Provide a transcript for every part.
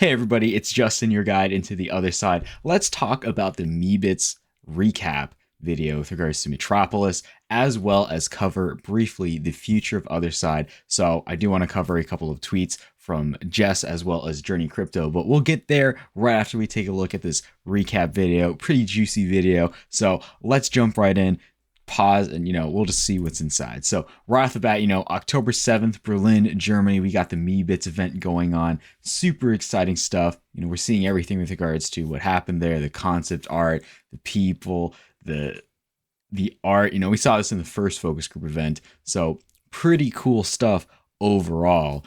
Hey everybody, it's Justin, your guide into the other side. Let's talk about the Meebits recap video with regards to Meetropolis, as well as cover briefly the future of Otherside. So I do want to cover a couple of tweets from Jess as well as Journey Crypto, but we'll get there right after we take a look at this recap video. Pretty juicy video. So let's jump right in. Pause and we'll just see what's inside. So right off the bat, October 7th, Berlin, Germany, we got the Meebits event going on. Super exciting stuff. We're seeing everything with regards to what happened there, the concept art, the people, the art. We saw this in the first focus group event, so pretty cool stuff overall.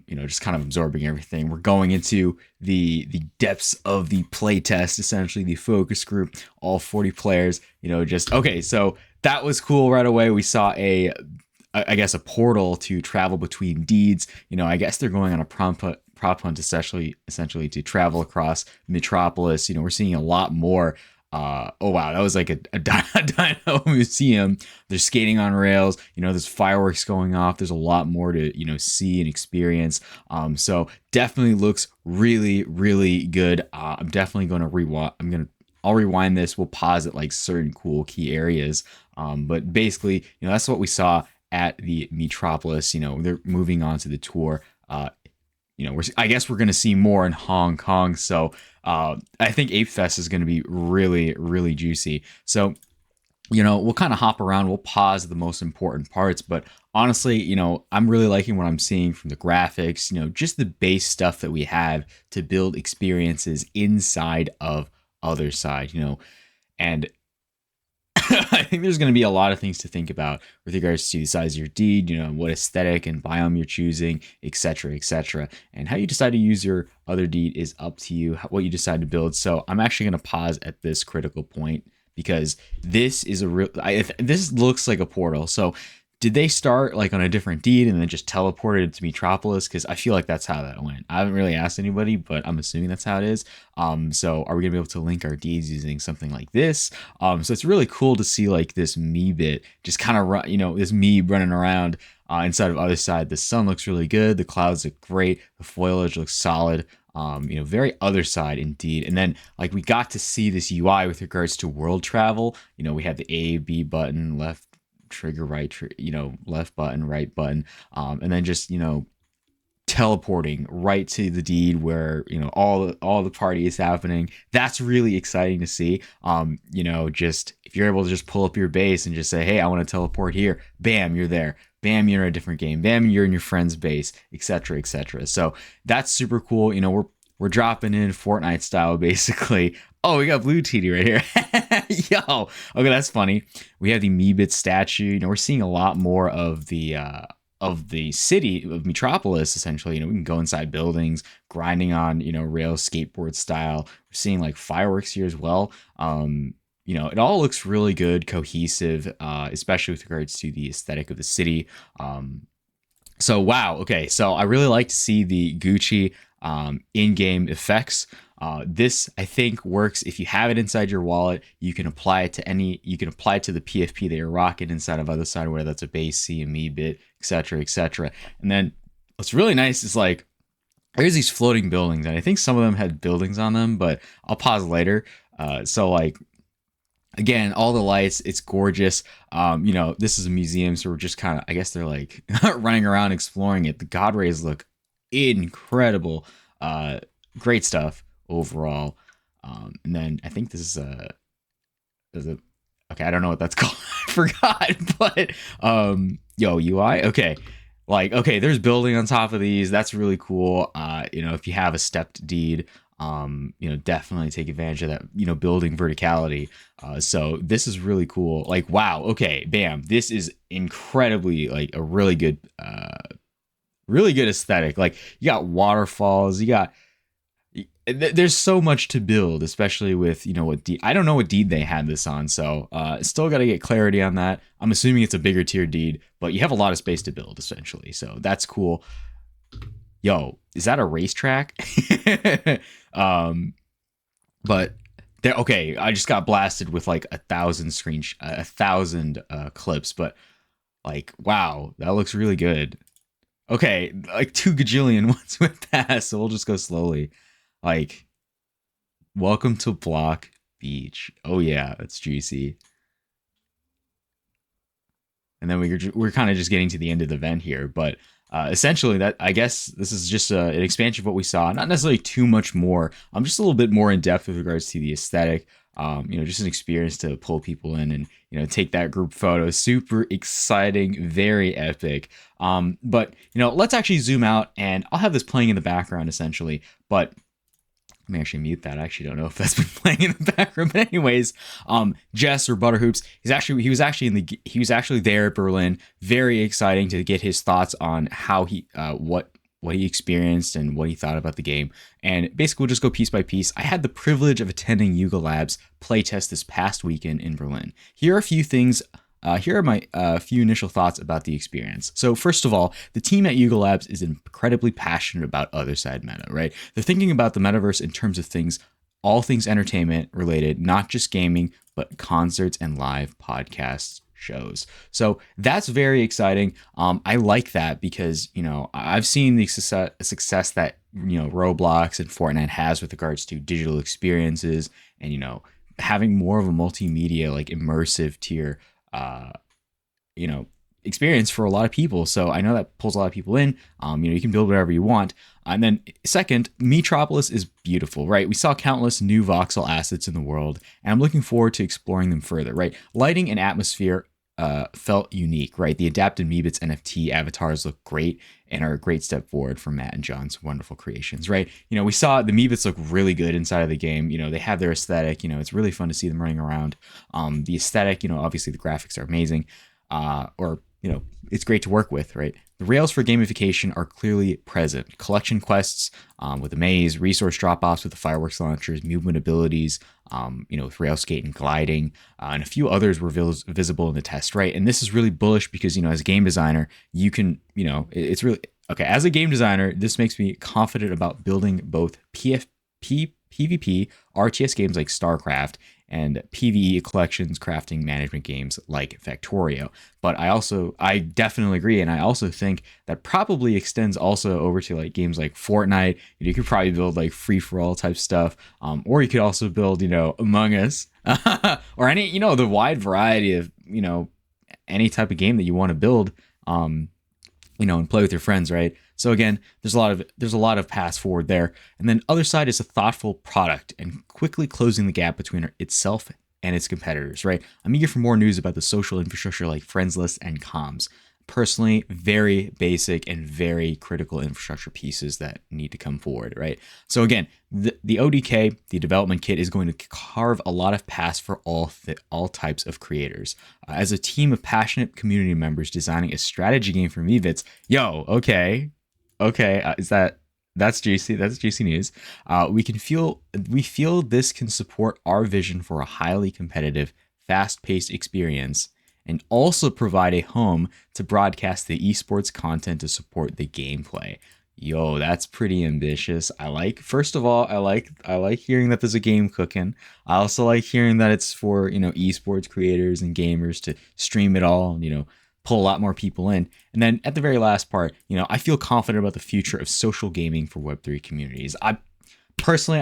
Just kind of absorbing everything. We're going into the depths of the playtest, essentially the focus group, all 40 players. Okay, so that was cool right away. We saw a portal to travel between deeds. I guess they're going on a prop hunt essentially to travel across Meetropolis. We're seeing a lot more. Oh wow, that was like a dino museum. They're skating on rails. There's fireworks going off. There's a lot more to see and experience. So definitely looks really, really good. I'm definitely going to rewind. I'll rewind this. We'll pause at like certain cool key areas. But basically, that's what we saw at the Meetropolis. They're moving on to the tour. I guess we're going to see more in Hong Kong. So I think Ape Fest is going to be really, really juicy. So, we'll kind of hop around. We'll pause the most important parts. But honestly, I'm really liking what I'm seeing from the graphics, just the base stuff that we have to build experiences inside of Otherside, and I think there's going to be a lot of things to think about with regards to the size of your deed, what aesthetic and biome you're choosing, etc., etc. And how you decide to use your other deed is up to you, what you decide to build. So I'm actually going to pause at this critical point because this is this looks like a portal. So did they start like on a different deed and then just teleported to Meetropolis? Because I feel like that's how that went. I haven't really asked anybody, but I'm assuming that's how it is. So are we gonna be able to link our deeds using something like this? So it's really cool to see like this Meebit just kind of run, this Meeb running around inside of Otherside. The sun looks really good. The clouds look great. The foliage looks solid. Very Otherside indeed. And then like we got to see this UI with regards to world travel. We had the A, B button, left trigger, right, left button, right button, and then just teleporting right to the deed where all the party is happening. That's really exciting to see. Just if you're able to just pull up your base and just say, hey, I want to teleport here, bam, you're there. Bam, you're in a different game. Bam, you're in your friend's base, etc., etc. So that's super cool. We're dropping in Fortnite style, basically. Oh, we got Blue TD right here. Yo, okay, that's funny. We have the Meebits statue. We're seeing a lot more of the city of Meetropolis. Essentially, we can go inside buildings, grinding on rail skateboard style. We're seeing like fireworks here as well. It all looks really good, cohesive, especially with regards to the aesthetic of the city. So wow, okay, so I really like to see the Gucci in-game effects. This I think works if you have it inside your wallet. You can apply it to the PFP that you're rocking inside of Otherside, whether that's a base, C, a Meebit, etc., etc. And then what's really nice is like there's these floating buildings, and I think some of them had buildings on them, but I'll pause later. So like again, all the lights, it's gorgeous. This is a museum, so we're just kind of, I guess they're like running around exploring it. The God rays look incredible. Great stuff overall. And then I think this is okay, I don't know what that's called. I forgot, but UI. Okay. Like, okay, there's building on top of these. That's really cool. If you have a stepped deed, definitely take advantage of that, building verticality. So this is really cool. Like, wow. Okay. Bam. This is incredibly like a really good aesthetic. Like you got waterfalls, there's so much to build, especially with, what deed. I don't know what deed they had this on. So, still got to get clarity on that. I'm assuming it's a bigger tier deed, but you have a lot of space to build essentially. So that's cool. Yo, is that a racetrack? But there, okay, I just got blasted with like 1,000 1,000 clips, but like, wow, that looks really good. Okay, like 2 gajillion ones went past, so we'll just go slowly. Like, welcome to Block Beach. Oh yeah, that's juicy. And then we're kind of just getting to the end of the event here, but essentially that I guess this is just an expansion of what we saw. Not necessarily too much more. Just a little bit more in depth with regards to the aesthetic. Just an experience to pull people in and take that group photo. Super exciting, very epic. But let's actually zoom out, and I'll have this playing in the background essentially. But let me actually mute that. I actually don't know if that's been playing in the background. But anyways, Jess or Butterhoops, he was actually there at Berlin. Very exciting to get his thoughts on how what he experienced and what he thought about the game. And basically, we'll just go piece by piece. I had the privilege of attending Yuga Labs playtest this past weekend in Berlin. Here are a few things. Here are my few initial thoughts about the experience. So first of all, the team at Yuga Labs is incredibly passionate about Otherside meta, right? They're thinking about the metaverse in terms of things, all things entertainment related, not just gaming, but concerts and live podcasts, shows. So that's very exciting. I like that because, I've seen the success that, Roblox and Fortnite has with regards to digital experiences and, having more of a multimedia, like immersive tier experience for a lot of people. So I know that pulls a lot of people in. You can build whatever you want. And then second, Meetropolis is beautiful, right? We saw countless new voxel assets in the world, and I'm looking forward to exploring them further, right? Lighting and atmosphere felt unique, right? The adapted Meebits NFT avatars look great and are a great step forward for Matt and John's wonderful creations, right? We saw the Meebits look really good inside of the game. They have their aesthetic. It's really fun to see them running around. The aesthetic, obviously the graphics are amazing. It's great to work with, right? The rails for gamification are clearly present. Collection quests with the maze, resource drop-offs with the fireworks launchers, movement abilities, with rail skate and gliding, and a few others were visible in the test, right? And this is really bullish because, as a game designer, you can, it's really, okay, as a game designer, this makes me confident about building both PvP, RTS games like StarCraft, and PvE collections, crafting, management games like Factorio. But I definitely agree. And I also think that probably extends also over to like games like Fortnite. You could probably build like free-for-all type stuff. Or you could also build, Among Us or any, the wide variety of, any type of game that you want to build, and play with your friends, right? So again, there's a lot of paths forward there. And then Otherside is a thoughtful product and quickly closing the gap between itself and its competitors, right? I'm eager for more news about the social infrastructure like friends list and comms. Personally, very basic and very critical infrastructure pieces that need to come forward, right? So again, the ODK, the development kit, is going to carve a lot of paths for all types of creators. As a team of passionate community members designing a strategy game for Meebits, that's juicy. That's juicy news. We feel this can support our vision for a highly competitive, fast-paced experience, and also provide a home to broadcast the esports content to support the gameplay. Yo, that's pretty ambitious. First of all, I like hearing that there's a game cooking. I also like hearing that it's for, esports creators and gamers to stream it all, pull a lot more people in. And then at the very last part, I feel confident about the future of social gaming for Web3 communities. I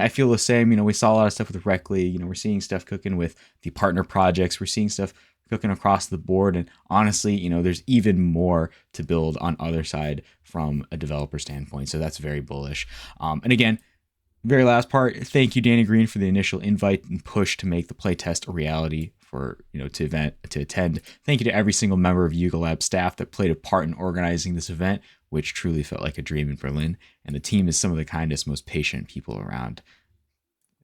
feel the same. We saw a lot of stuff with Reckley. We're seeing stuff cooking with the partner projects. We're seeing stuff cooking across the board. And honestly, there's even more to build on Otherside from a developer standpoint. So that's very bullish. And again, very last part, thank you, Danny Green, for the initial invite and push to make the playtest a reality for, to attend. Thank you to every single member of Yuga Lab staff that played a part in organizing this event, which truly felt like a dream in Berlin. And the team is some of the kindest, most patient people around.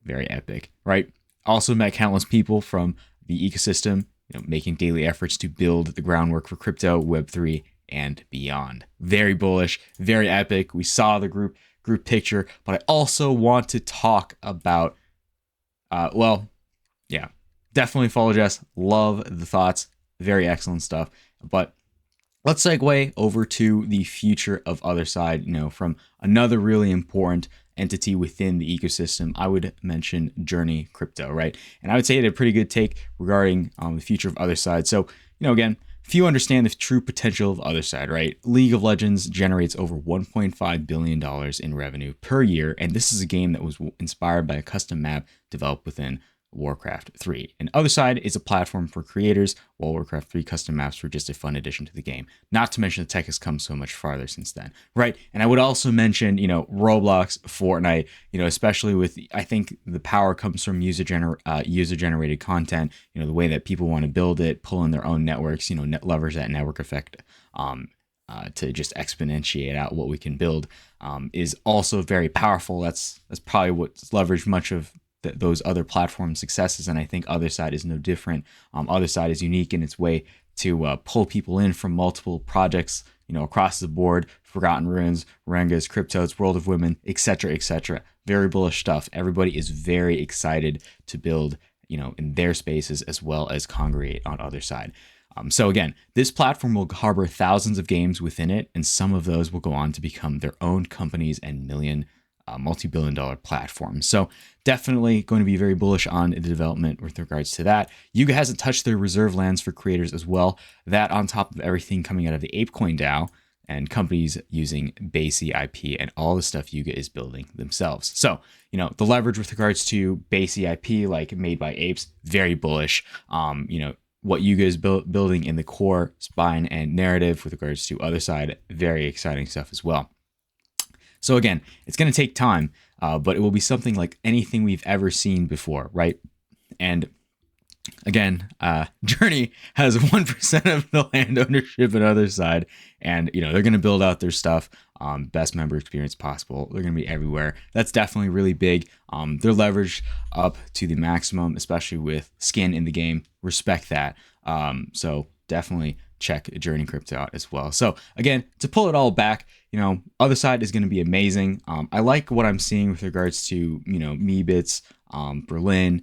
Very epic, right? Also met countless people from the ecosystem, making daily efforts to build the groundwork for crypto, Web3, and beyond. Very bullish, very epic. We saw the group picture, but I also want to talk about, definitely follow Jess. Love the thoughts. Very excellent stuff. But let's segue over to the future of Otherside, from another really important entity within the ecosystem. I would mention Journey Crypto, right? And I would say it had a pretty good take regarding the future of Otherside. So, again, few understand the true potential of Otherside, right? League of Legends generates over $1.5 billion in revenue per year, and this is a game that was inspired by a custom map developed within Warcraft 3. And Otherside is a platform for creators, while Warcraft 3 custom maps were just a fun addition to the game. Not to mention the tech has come so much farther since then, right? And I would also mention, Roblox, Fortnite, especially with, I think the power comes from user-generated content, the way that people want to build it, pull in their own networks, leverage that network effect to just exponentiate out what we can build is also very powerful. That's probably what's leveraged much of those other platform successes, and I think Otherside is no different. Otherside is unique in its way to pull people in from multiple projects, across the board: Forgotten Ruins, Rengas, Cryptodes, World of Women, etc., etc. Very bullish stuff. Everybody is very excited to build, in their spaces as well as congregate on Otherside. So again, this platform will harbor thousands of games within it, and some of those will go on to become their own companies and multi-billion-dollar platforms. So definitely going to be very bullish on the development with regards to that. Yuga hasn't touched their reserve lands for creators as well. That on top of everything coming out of the ApeCoin DAO and companies using BASE IP and all the stuff Yuga is building themselves. So, the leverage with regards to BASE IP, like made by apes, very bullish. What Yuga is building in the core spine and narrative with regards to Otherside, very exciting stuff as well. So again, it's going to take time, but it will be something like anything we've ever seen before, right? And again, Journey has 1% of the land ownership on Otherside, and they're going to build out their stuff, best member experience possible. They're going to be everywhere. That's definitely really big. They're leveraged up to the maximum, especially with skin in the game. Respect that. So definitely check Journey Crypto out as well. So again, to pull it all back, Otherside is going to be amazing. I like what I'm seeing with regards to, Meebits, Berlin,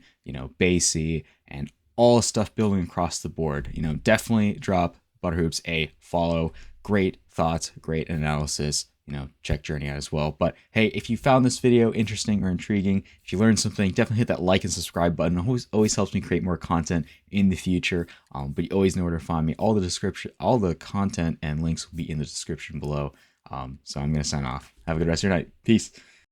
BASE, and all stuff building across the board. Definitely drop Butterhoops a follow. Great thoughts, great analysis. Check Journey out as well. But hey, if you found this video interesting or intriguing, if you learned something, definitely hit that like and subscribe button. It always helps me create more content in the future. But you always know where to find me. All the content and links will be in the description below. So I'm going to sign off. Have a good rest of your night. Peace.